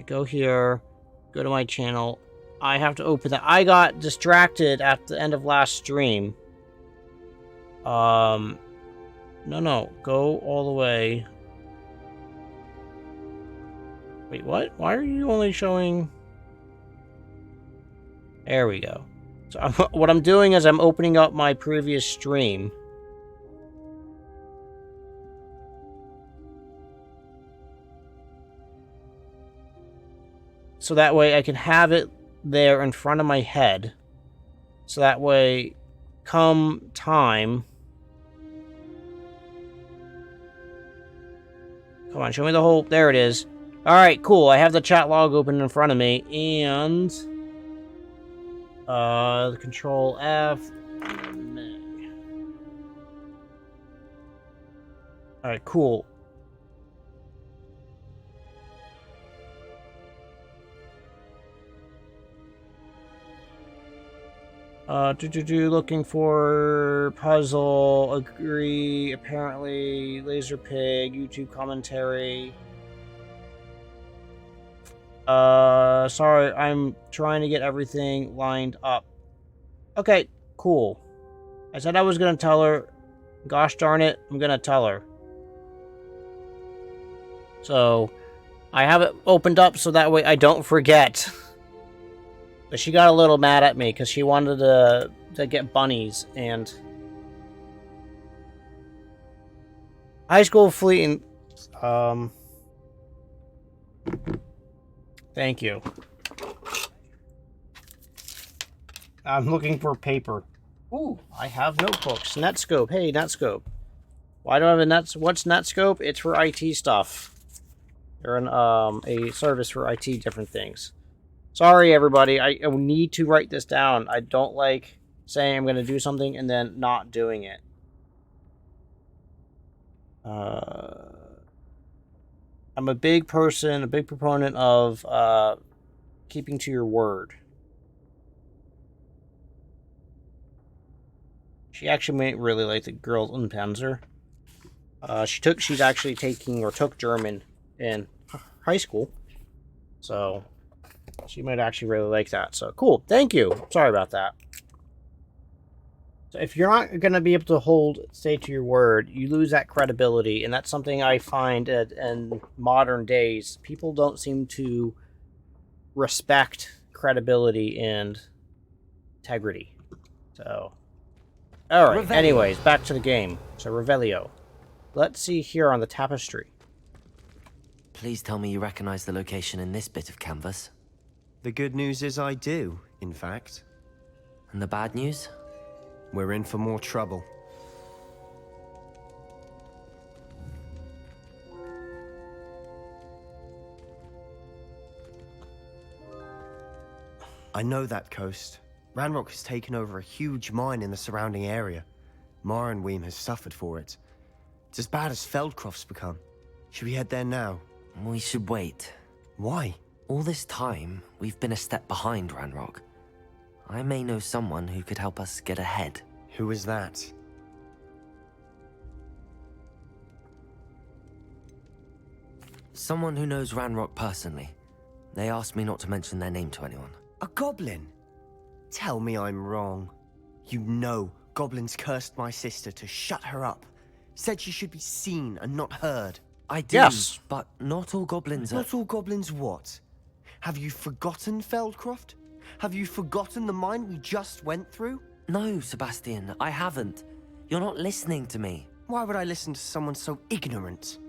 go here, go to my channel. I have to open that. I got distracted at the end of last stream. No, go all the way. Wait, what? Why are you only showing... There we go. So what I'm doing is I'm opening up my previous stream. So that way I can have it there in front of my head. So that way, come time... Come on, show me the whole... There it is. Alright, cool. I have the chat log open in front of me, and... the Control F... Alright, cool. Looking for puzzle, agree, apparently, laser pig, YouTube commentary. Sorry, I'm trying to get everything lined up. Okay, cool. I said I was gonna tell her. Gosh darn it, I'm gonna tell her. So, I have it opened up so that way I don't forget. But she got a little mad at me because she wanted to get bunnies, and... High school fleet and... Thank you. I'm looking for paper. Ooh, I have notebooks. Netscope. Hey, Netscope. Why do I have a What's Netscope? It's for IT stuff. They're a service for IT different things. Sorry, everybody. I need to write this down. I don't like saying I'm going to do something and then not doing it. I'm a big person, a big proponent of keeping to your word. She actually might really like the girls in Panzer. She's actually took German in high school. So... she might actually really like that. So, cool. Thank you. Sorry about that. So, if you're not going to be able to stay to your word, you lose that credibility. And that's something I find in modern days. People don't seem to respect credibility and integrity. So, alright. Revelio. Anyways, back to the game. So, Revelio. Let's see here on the tapestry. Please tell me you recognize the location in this bit of canvas. The good news is I do, in fact. And the bad news? We're in for more trouble. I know that coast. Ranrock has taken over a huge mine in the surrounding area. Morinweem has suffered for it. It's as bad as Feldcroft's become. Should we head there now? We should wait. Why? All this time, we've been a step behind Ranrock. I may know someone who could help us get ahead. Who is that? Someone who knows Ranrock personally. They asked me not to mention their name to anyone. A goblin? Tell me I'm wrong. You know goblins cursed my sister to shut her up. Said she should be seen and not heard. I do, yes. But not all goblins are... Not all goblins what? Have you forgotten Feldcroft? Have you forgotten the mine we just went through? No, Sebastian, I haven't. You're not listening to me. Why would I listen to someone so ignorant?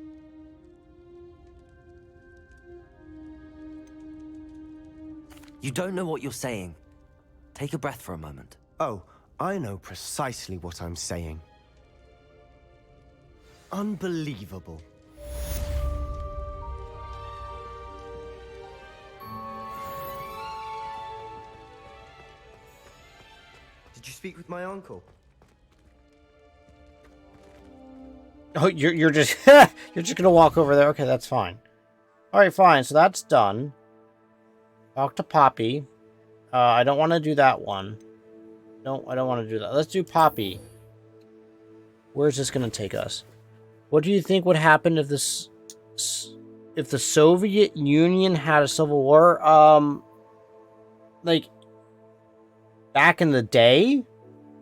You don't know what you're saying. Take a breath for a moment. Oh, I know precisely what I'm saying. Unbelievable. Did you speak with my uncle? Oh, you're just you're just gonna walk over there. Okay, that's fine. All right, fine. So that's done. Talk to Poppy. I don't want to do that one. No, I don't want to do that. Let's do Poppy. Where's this gonna take us? What do you think would happen if if the Soviet Union had a civil war, like back in the day,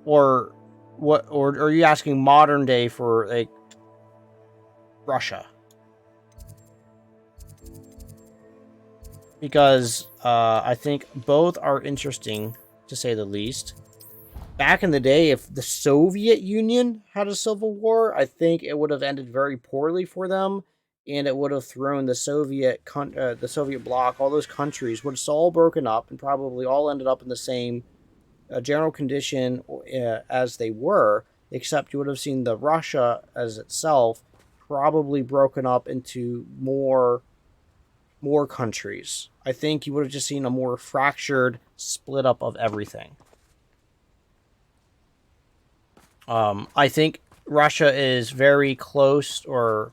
or what? Or are you asking modern day for like Russia? Because I think both are interesting, to say the least. Back in the day, if the Soviet Union had a civil war, I think it would have ended very poorly for them, and it would have thrown the Soviet bloc, all those countries would have all broken up and probably all ended up in the same general condition as they were, except you would have seen the Russia as itself probably broken up into more countries. I think you would have just seen a more fractured split up of everything. I think Russia is very close, or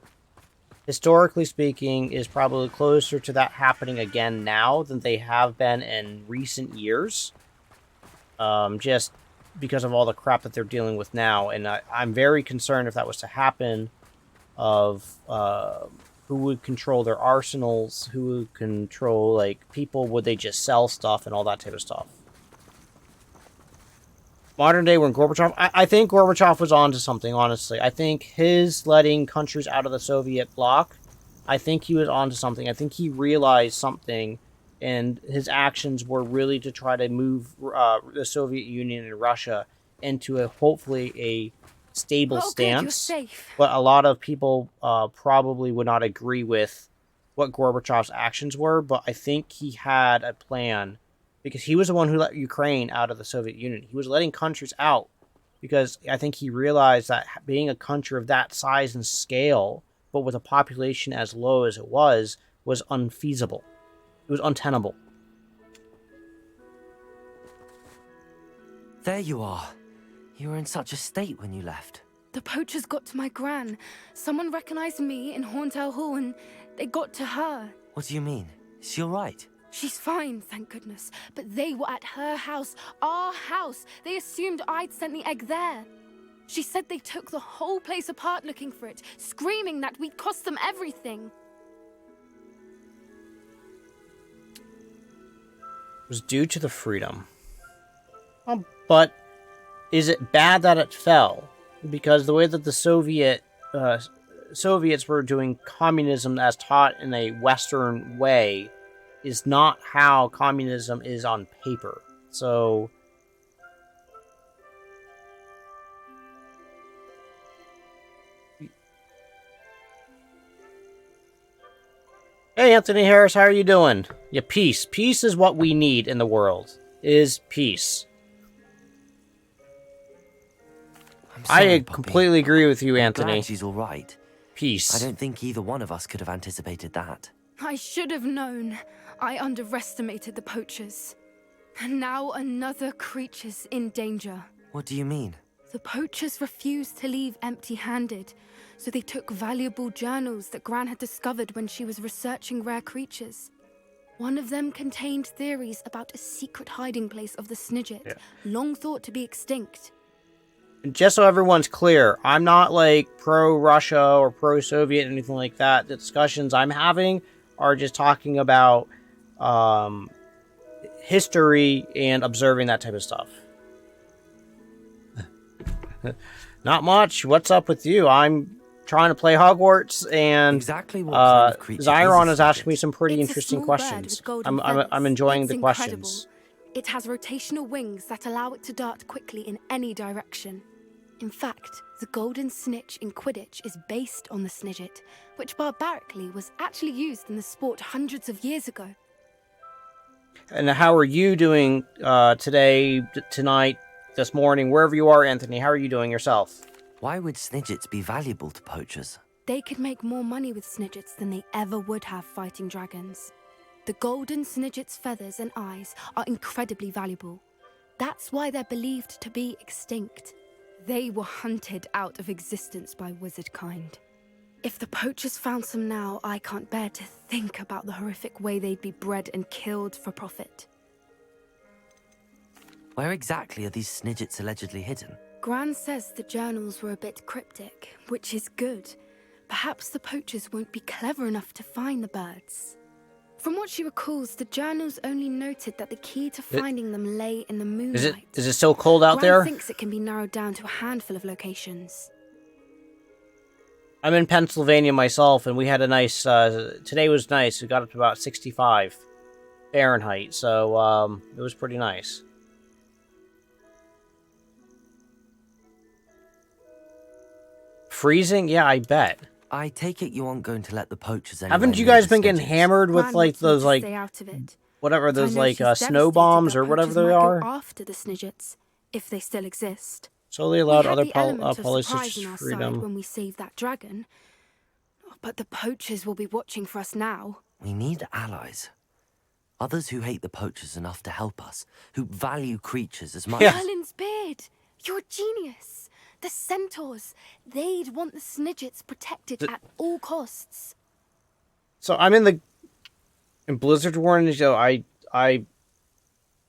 historically speaking, is probably closer to that happening again now than they have been in recent years. Just because of all the crap that they're dealing with now. And I'm very concerned if that was to happen, of who would control their arsenals, who would control, like, people, would they just sell stuff and all that type of stuff. Modern day, when Gorbachev, I think Gorbachev was onto something, honestly. I think his letting countries out of the Soviet bloc, I think he was onto something. I think he realized something, and his actions were really to try to move the Soviet Union and Russia into hopefully a stable stance. Good, you're safe. But a lot of people probably would not agree with what Gorbachev's actions were, but I think he had a plan, because he was the one who let Ukraine out of the Soviet Union. He was letting countries out because I think he realized that being a country of that size and scale, but with a population as low as it was unfeasible. It was untenable. There you are. You were in such a state when you left. The poachers got to my gran. Someone recognized me in Horntail Hall and they got to her. What do you mean? Is she all right? She's fine, thank goodness. But they were at her house, our house. They assumed I'd sent the egg there. She said they took the whole place apart looking for it, screaming that we'd cost them everything. It was due to the freedom. But is it bad that it fell? Because the way that the Soviets were doing communism as taught in a Western way is not how communism is on paper. So hey, Anthony Harris, how are you doing? Yeah, peace. Peace is what we need in the world. Is peace. Sorry, I Poppy. completely agree with you, I'm Anthony. glad she's all right. Peace. I don't think either one of us could have anticipated that. I should have known. I underestimated the poachers. And now another creature's in danger. What do you mean? The poachers refused to leave empty-handed, so they took valuable journals that Gran had discovered when she was researching rare creatures. One of them contained theories about a secret hiding place of the Snidget, long thought to be extinct. Just so everyone's clear, I'm not like pro-Russia or pro-Soviet, anything like that. The discussions I'm having are just talking about history and observing that type of stuff. Not much. What's up with you? I'm trying to play Hogwarts, and exactly what kind of creature Zyron is has a asked me Snidget? some pretty It's a interesting small bird questions. with golden I'm feathers. enjoying It's the incredible. questions. It has rotational wings that allow it to dart quickly in any direction. In fact, the golden snitch in Quidditch is based on the Snidget, which barbarically was actually used in the sport hundreds of years ago. And how are you doing today, tonight, this morning, wherever you are, Anthony? How are you doing yourself? Why would Snidgets be valuable to poachers? They could make more money with Snidgets than they ever would have fighting dragons. The golden Snidget's feathers and eyes are incredibly valuable. That's why they're believed to be extinct. They were hunted out of existence by wizard kind. If the poachers found some now, I can't bear to think about the horrific way they'd be bred and killed for profit. Where exactly are these Snidgets allegedly hidden? Gran says the journals were a bit cryptic, which is good. perhaps the poachers won't be clever enough to find the birds. From what she recalls, the journals only noted that the key to finding them lay in the moonlight. Is it still cold out Gran there? thinks it can be narrowed down to a handful of locations. I'm in Pennsylvania myself, and we had a nice, today was nice. We got up to about 65 Fahrenheit, so, it was pretty nice. Freezing? Yeah, I bet. I take it you aren't going to let the poachers Haven't you guys been getting hammered with, like, those, like, whatever, those, like, snow bombs or whatever they are? After the Snidgets, if they still exist. Solely allowed other surprise politicians on our freedom. side when we save that dragon. But the poachers will be watching for us now. We need allies. Others who hate the poachers enough to help us, who value creatures as much Yeah. Merlin's beard! You're a genius! The centaurs! They'd want the Snidgets protected at all costs. So I'm in Blizzard Warning, so I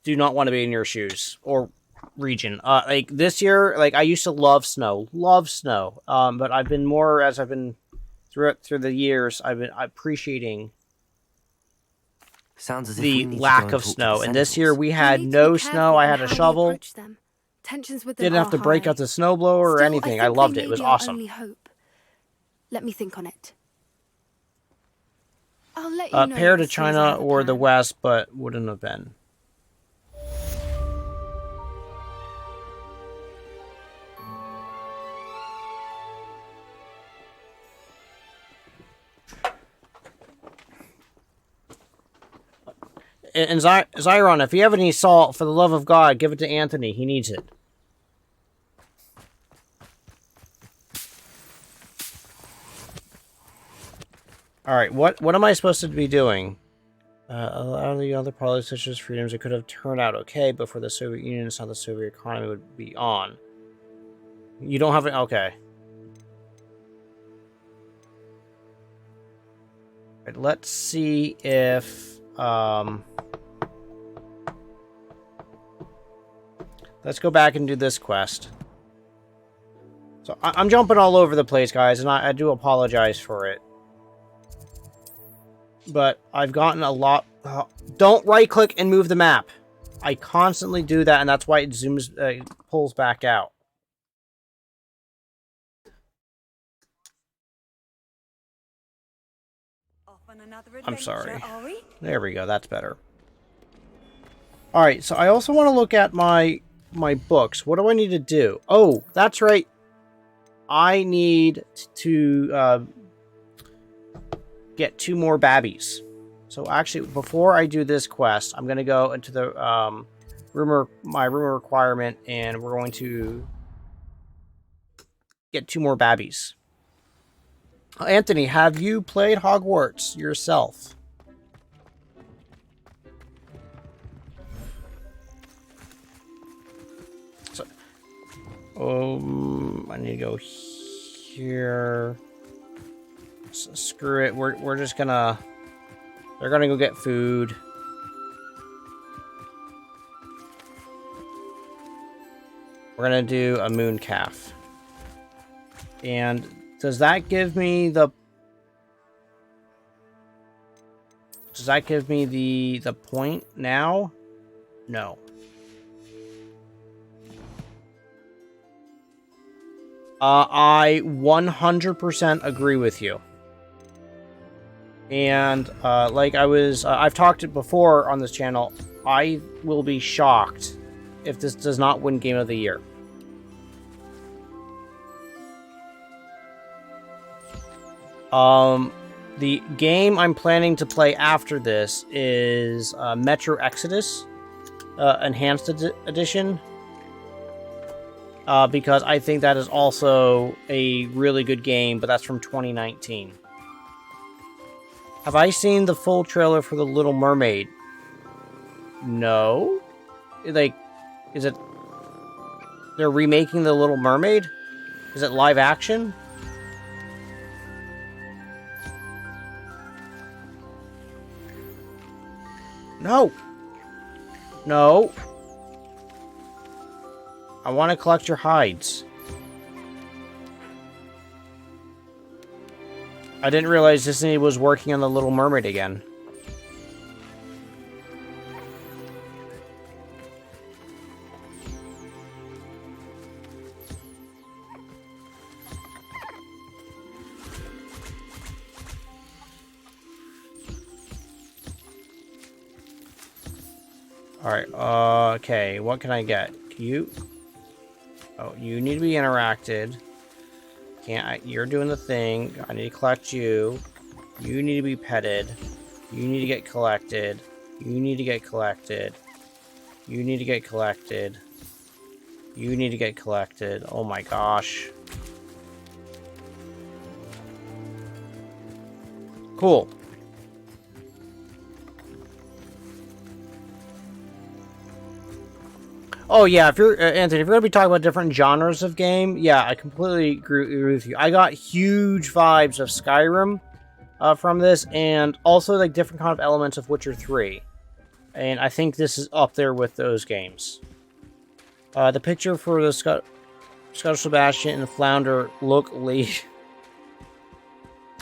do not want to be in your shoes or region. Like this year, like I used to love snow. But I've been more as I've been through the years, I've been appreciating Sounds as if the we need to lack go and of talk to snow. the And this year centaurs. we had no snow. I had a shovel. Tensions with them Didn't have to are break high. out the snowblower or Still, anything. I I think loved they it. It may was be our awesome. only hope. Let me think on it. I'll let you know Pair to as soon as I China have a or the plan. West, but wouldn't have been. And Zyron, if you have any salt, for the love of God, give it to Anthony. He needs it. Alright, what am I supposed to be doing? Allow the other politicians' freedoms. It could have turned out okay, but for the Soviet Union, it's how the Soviet economy would be on. You don't have it? Okay. Right, let's see if... let's go back and do this quest. So I'm jumping all over the place, guys, and I do apologize for it. But I've gotten a lot... don't right-click and move the map. I constantly do that, and that's why it zooms, pulls back out. I'm sorry. There we go. That's better. Alright, so I also want to look at my books. What do I need to do? Oh, that's right. I need to get 2 more babbies. So actually, before I do this quest, I'm going to go into the my room requirement, and we're going to get 2 more babbies. Anthony, have you played Hogwarts yourself? So, I need to go here. So, screw it. We're just gonna... They're gonna go get food. We're gonna do a moon calf. And does that give me the... Does that give me the point now? No. I 100% agree with you. And, like I've talked before on this channel, I will be shocked if this does not win Game of the Year. The game I'm planning to play after this is Metro Exodus Enhanced Edition. Because I think that is also a really good game, but that's from 2019. Have I seen the full trailer for The Little Mermaid? No. Like, is it... They're remaking The Little Mermaid? Is it live action? No. No. I want to collect your hides. I didn't realize Disney was working on The Little Mermaid again. Alright, okay, what can I get? You? Oh, you need to be interacted. You're doing the thing. I need to collect you. You need to be petted. You need to get collected. You need to get collected. You need to get collected. You need to get collected. Oh my gosh. Cool. Oh yeah, if you're Anthony, if you're gonna be talking about different genres of game, yeah, I completely agree with you. I got huge vibes of Skyrim from this, and also like different kind of elements of Witcher 3, and I think this is up there with those games. The picture for the Scuttle Sebastian and Flounder look leash.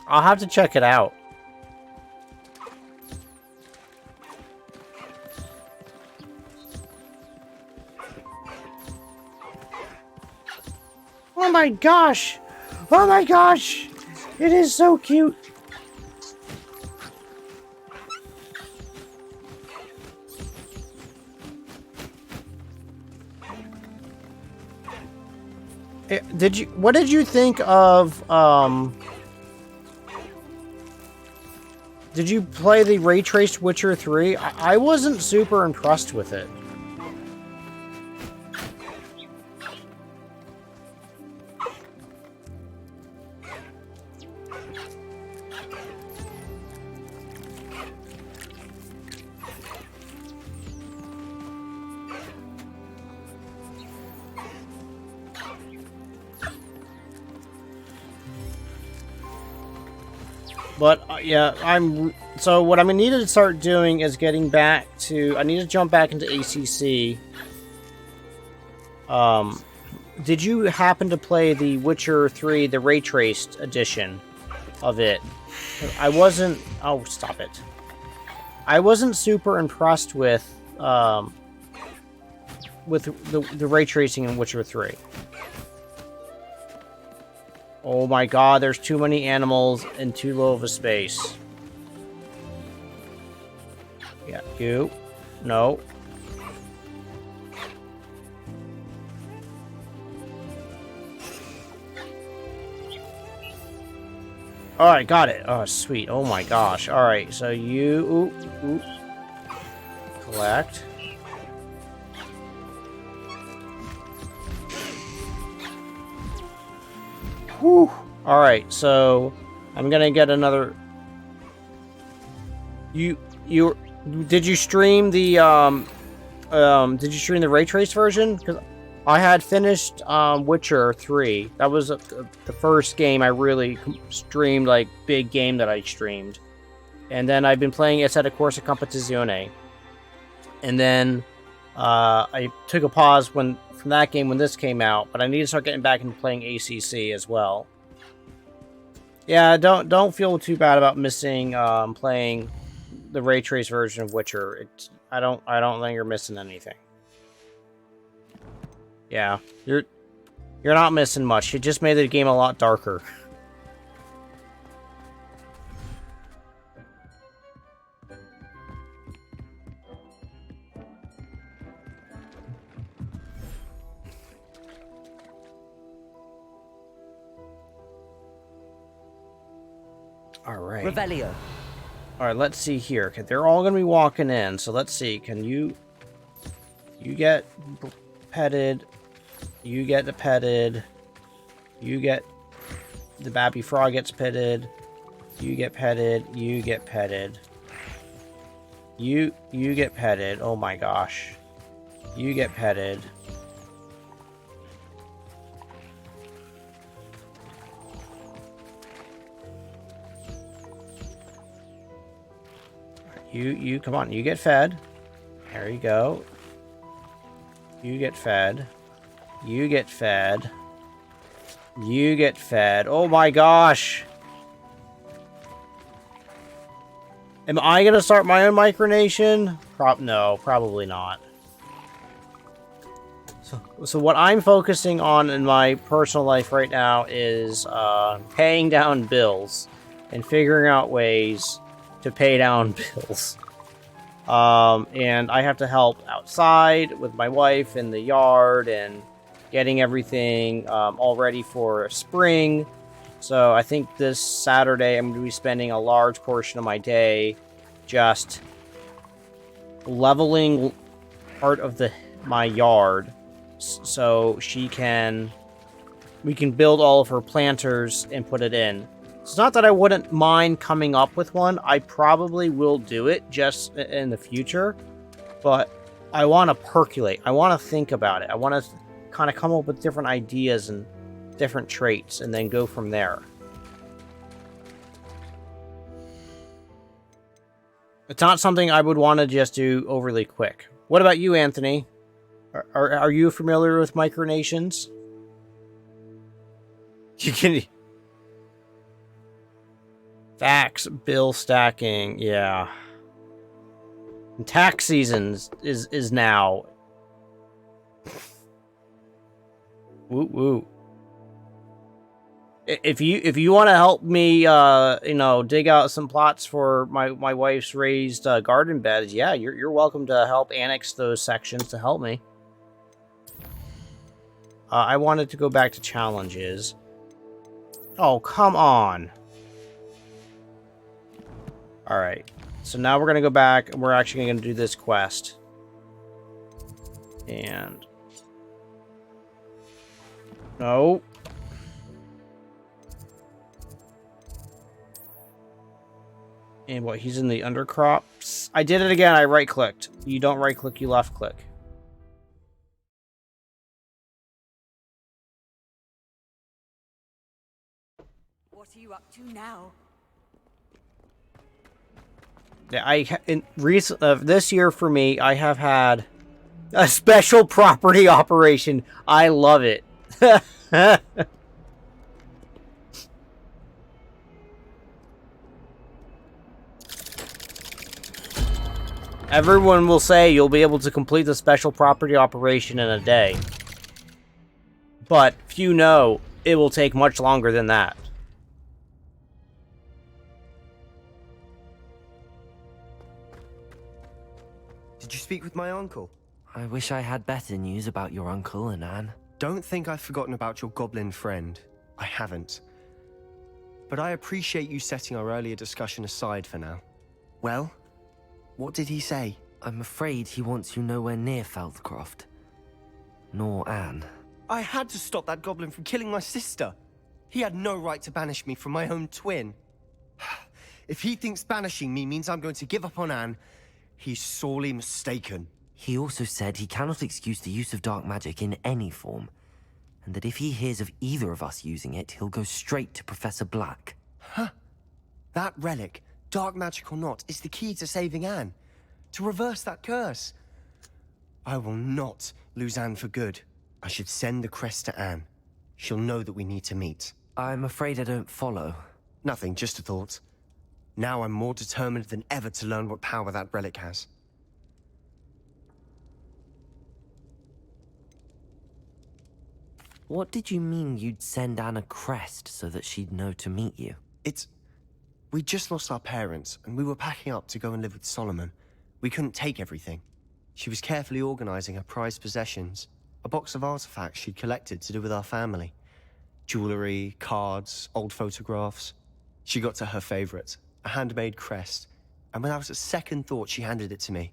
I'll have to check it out. Oh my gosh! Oh my gosh! It is so cute! What did you think of, did you play the Ray Traced Witcher 3? I wasn't super impressed with it. But yeah, so what I'm gonna need to start doing is getting back to. I need to jump back into ACC. Did you happen to play the Witcher 3, the Ray Traced edition of it? I wasn't. Oh, stop it! I wasn't super impressed with the ray tracing in Witcher 3. Oh my god, there's too many animals in too low of a space. Yeah, you. No. Alright, got it. Oh, sweet. Oh my gosh. Alright, so you... Ooh. Collect. Whew. Alright, so... I'm gonna get another... Did you stream the, did you stream the Ray Trace version? Because I had finished, Witcher 3. That was the first game I really streamed, like, big game that I streamed. And then I've been playing Assetto Corsa Competizione. And then, I took a pause from that game when this came out, but I need to start getting back into playing ACC as well. Yeah, don't feel too bad about missing, playing the Ray Trace version of Witcher. I don't think you're missing anything. Yeah, you're not missing much. It just made the game a lot darker. All right. Revelio. All right, let's see here. Okay, they're all going to be walking in, so let's see. Can you get petted? You get the petted. You get the Babby Frog gets petted. You get petted. You get petted. You get petted. Oh my gosh. You get petted. You come on, you get fed. There you go. You get fed. You get fed. You get fed. Oh my gosh! Am I gonna start my own micronation? No, probably not. So what I'm focusing on in my personal life right now is paying down bills and figuring out ways to pay down bills. And I have to help outside with my wife in the yard and getting everything all ready for spring. So I think this Saturday I'm going to be spending a large portion of my day just leveling part of my yard so we can build all of her planters and put it in. It's not that I wouldn't mind coming up with one. I probably will do it just in the future, but I want to percolate. I want to think about it. I want to kind of come up with different ideas and different traits and then go from there. It's not something I would want to just do overly quick. What about you, Anthony? Are you familiar with micronations? You can... Facts, bill stacking, yeah. And tax season is now. Woo woo. If you want to help me, dig out some plots for my wife's raised garden beds, yeah, you're welcome to help annex those sections to help me. I wanted to go back to challenges. Oh, come on. Alright, so now we're going to go back and we're actually going to do this quest. And... No. And what, he's in the undercrops? I did it again, I right-clicked. You don't right-click, you left-click. What are you up to now? Yeah, this year for me, I have had a special property operation. I love it. Everyone will say you'll be able to complete the special property operation in a day. But few know it will take much longer than that. Did you speak with my uncle? I wish I had better news about your uncle and Anne. Don't think I've forgotten about your goblin friend. I haven't. But I appreciate you setting our earlier discussion aside for now. Well, what did he say? I'm afraid he wants you nowhere near Feldcroft. Nor Anne. I had to stop that goblin from killing my sister. He had no right to banish me from my own twin. If he thinks banishing me means I'm going to give up on Anne, he's sorely mistaken. He also said he cannot excuse the use of dark magic in any form, and that if he hears of either of us using it, he'll go straight to Professor Black. Huh. That relic, dark magic or not, is the key to saving Anne. To reverse that curse. I will not lose Anne for good. I should send the crest to Anne. She'll know that we need to meet. I'm afraid I don't follow. Nothing, just a thought. Now I'm more determined than ever to learn what power that relic has. What did you mean you'd send Anne a crest so that she'd know to meet you? We just lost our parents, and we were packing up to go and live with Solomon. We couldn't take everything. She was carefully organizing her prized possessions, a box of artifacts she'd collected to do with our family. Jewelry, cards, old photographs. She got to her favorite, a handmade crest, and when I was at second thought, she handed it to me.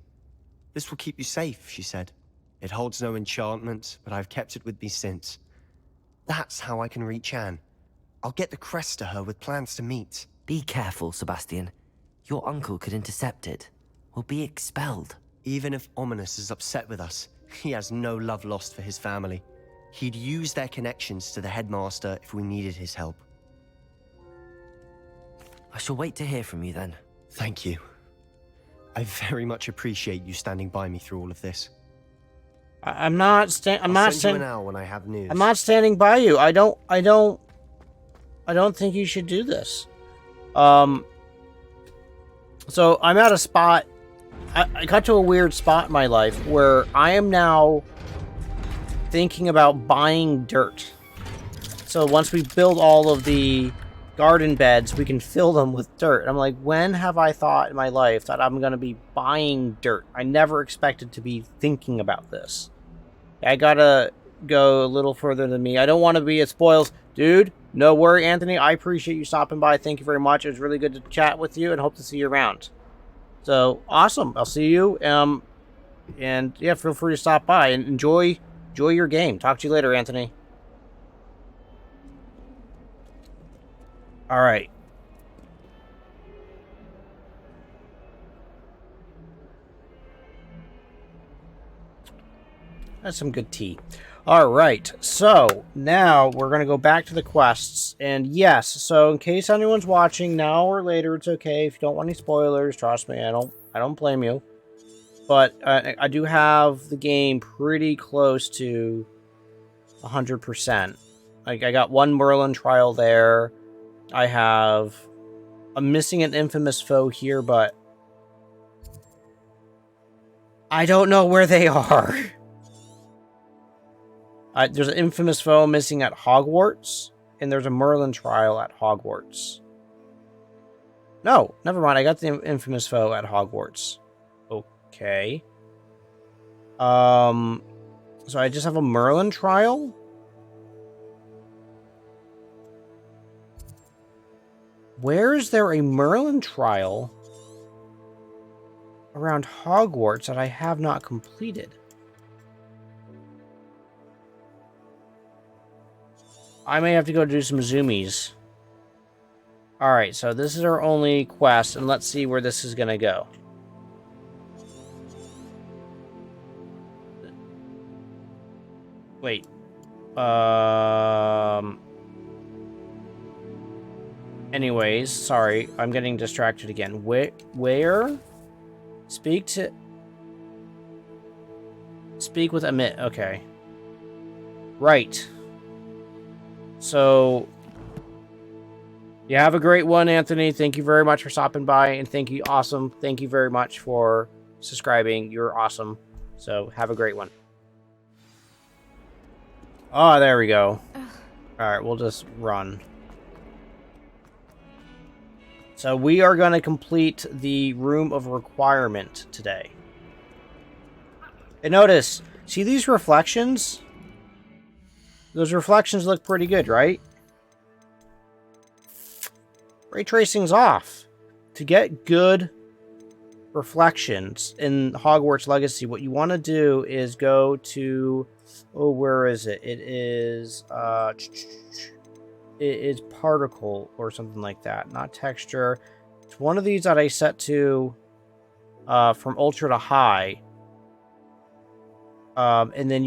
This will keep you safe, she said. It holds no enchantment, but I've kept it with me since. That's how I can reach Anne. I'll get the crest to her with plans to meet. Be careful, Sebastian. Your uncle could intercept it. We'll be expelled. Even if Ominous is upset with us, he has no love lost for his family. He'd use their connections to the headmaster if we needed his help. I shall wait to hear from you then. Thank you. I very much appreciate you standing by me through all of this. I'm not I'll send you an owl when I have news. I'm not standing by you. I don't think you should do this. So I'm at a spot. I got to a weird spot in my life where I am now thinking about buying dirt. So once we build all of the garden beds, we can fill them with dirt. I'm like, when have I thought in my life that I'm going to be buying dirt? I never expected to be thinking about this. I gotta go a little further than me. I don't want to be at spoils. Dude, no worry, Anthony. I appreciate you stopping by. Thank you very much. It was really good to chat with you and hope to see you around. So, awesome. I'll see you. And yeah, feel free to stop by and enjoy your game. Talk to you later, Anthony. All right. That's some good tea. All right. So now we're going to go back to the quests. And yes, so in case anyone's watching now or later, it's okay. If you don't want any spoilers, trust me, I don't blame you. But I do have the game pretty close to 100%. Like, I got one Merlin trial there. I'm missing an infamous foe here, but I don't know where they are. There's an infamous foe missing at Hogwarts, and there's a Merlin trial at Hogwarts. No, never mind. I got the infamous foe at Hogwarts. Okay. So I just have a Merlin trial? Where is there a Merlin trial around Hogwarts that I have not completed? I may have to go do some zoomies. Alright, so this is our only quest, and let's see where this is going to go. Wait. Anyways, sorry, I'm getting distracted again. Where? Speak with Amit. Okay. Right. So, you have a great one, Anthony. Thank you very much for stopping by, and thank you very much for subscribing. You're awesome. So, have a great one. Oh, there we go. Alright, we'll just run. So we are going to complete the Room of Requirement today. And notice, see these reflections? Those reflections look pretty good, right? Ray tracing's off. To get good reflections in Hogwarts Legacy, what you want to do is go to... Oh, where is it? It is... It is particle or something like that, not texture. It's one of these that I set to from ultra to high. And then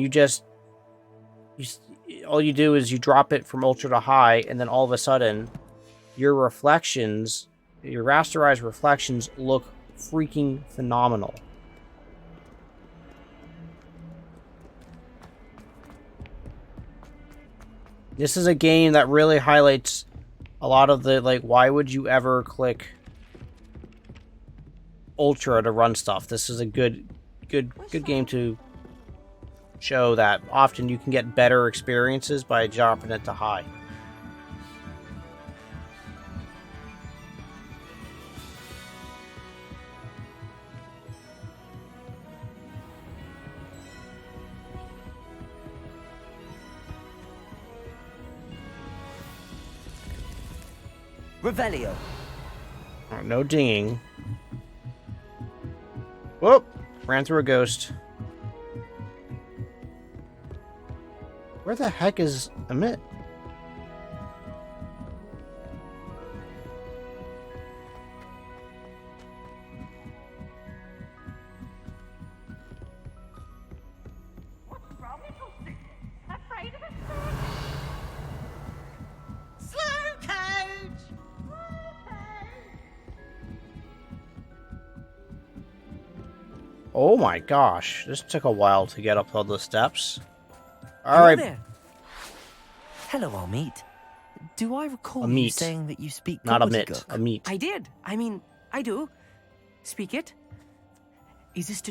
all you do is you drop it from ultra to high, and then all of a sudden your reflections, your rasterized reflections look freaking phenomenal. This is a game that really highlights a lot of the, like, why would you ever click Ultra to run stuff? This is a good game to show that often you can get better experiences by dropping it to high. Revelio. Oh, no dinging. Whoop! Ran through a ghost. Where the heck is Amit? What's wrong, little thing? Afraid of a slow coach? Oh my gosh, this took a while to get up all the steps. Hello Alright. there. Hello, Amit. Do I recall Amit. you saying that you speak Not a gobbledygook? mit, a meat. I did. I mean, I do. Speak it. Is this to